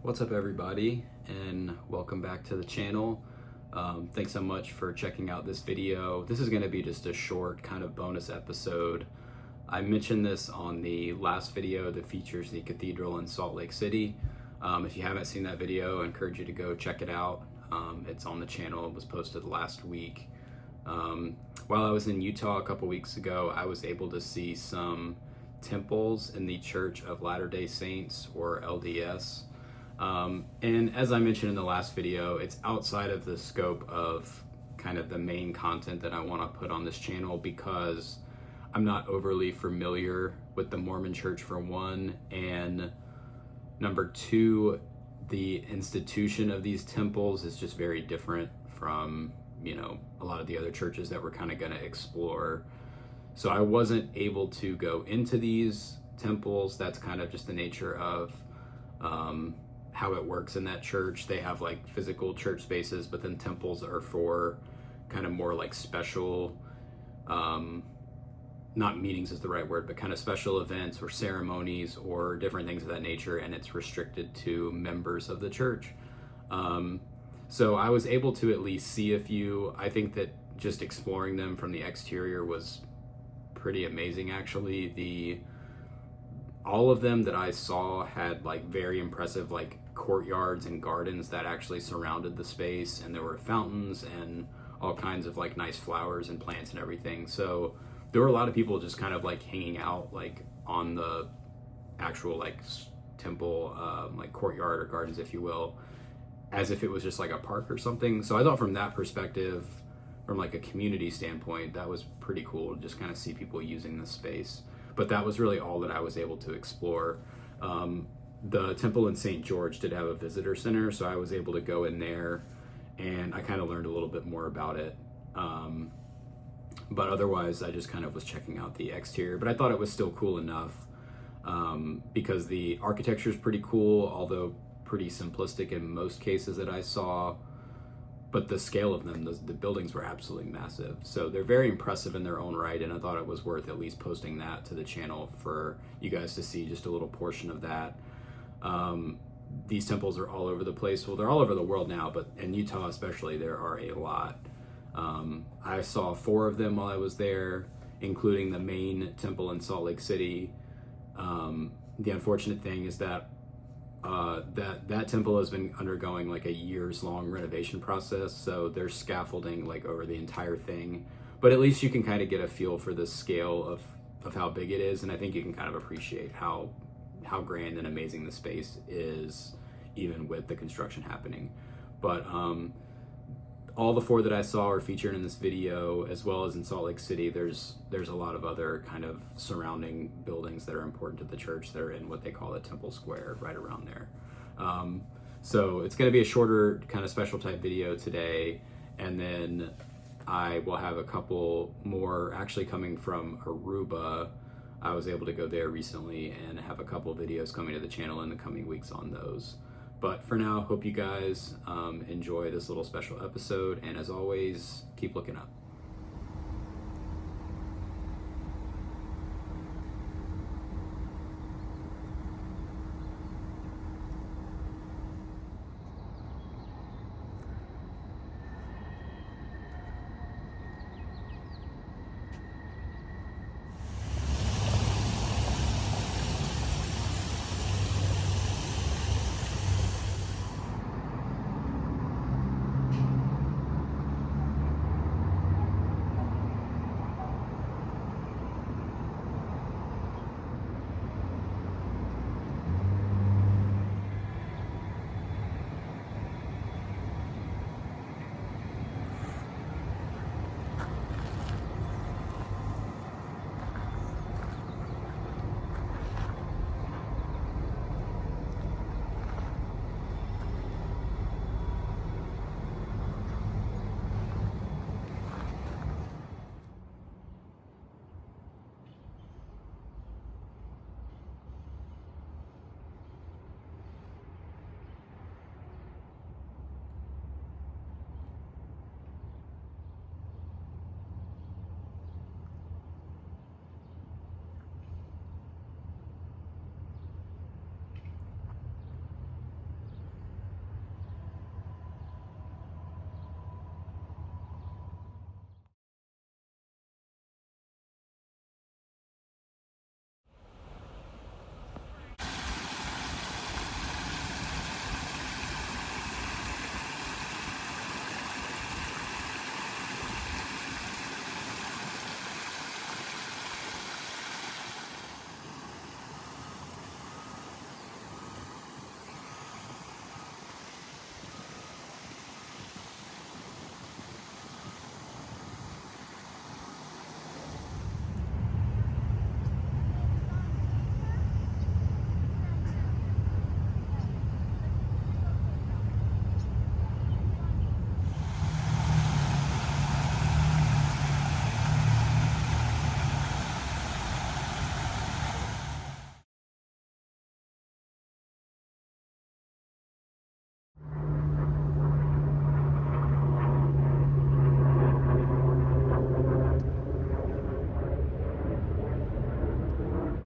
What's up, everybody, and welcome back to the channel. Thanks so much for checking out this video. This is going to be just a short kind of bonus episode. I mentioned this on the last video that features the cathedral in Salt Lake City. If you haven't seen that video, I encourage you to go check it out. It's on the channel. It was posted last week. While I was in Utah a couple weeks ago, I was able to see some temples in the Church of Latter-day Saints, or LDS. And as I mentioned in the last video, it's outside of the scope of kind of the main content that I want to put on this channel because I'm not overly familiar with the Mormon Church, for one, and number two, the institution of these temples is just very different from, a lot of the other churches that we're kind of going to explore. So I wasn't able to go into these temples. That's kind of just the nature of how it works in that church. They have like physical church spaces, but then temples are for kind of more like special, not meetings is the right word, but kind of special events or ceremonies or different things of that nature, and it's restricted to members of the church. So I was able to at least see a few. I think that just exploring them from the exterior was pretty amazing, actually. All of them that I saw had like very impressive like courtyards and gardens that actually surrounded the space, and there were fountains and all kinds of like nice flowers and plants and everything. So there were a lot of people just kind of like hanging out like on the actual like temple like courtyard or gardens, if you will, as if it was just like a park or something. So I thought from that perspective, from like a community standpoint, that was pretty cool to just kind of see people using this space. But that was really all that I was able to explore. The temple in St. George did have a visitor center, so I was able to go in there and I kind of learned a little bit more about it. But otherwise, I just kind of was checking out the exterior. But I thought it was still cool enough because the architecture is pretty cool, although pretty simplistic in most cases that I saw. But the scale of them, the buildings were absolutely massive. So they're very impressive in their own right, and I thought it was worth at least posting that to the channel for you guys to see just a little portion of that. These temples are all over the place. Well, they're all over the world now, but in Utah especially, there are a lot. I saw 4 of them while I was there, including the main temple in Salt Lake City. The unfortunate thing is that that temple has been undergoing like a years-long renovation process, so there's scaffolding like over the entire thing. But at least you can kind of get a feel for the scale of how big it is, and I think you can kind of appreciate how grand and amazing the space is, even with the construction happening. But all the 4 that I saw are featured in this video, as well as in Salt Lake City. There's a lot of other kind of surrounding buildings that are important to the church that are in what they call the Temple Square, right around there. So it's going to be a shorter kind of special type video today, and then I will have a couple more actually coming from Aruba. I was able to go there recently and have a couple videos coming to the channel in the coming weeks on those. But for now, hope you guys enjoy this little special episode, and as always, keep looking up.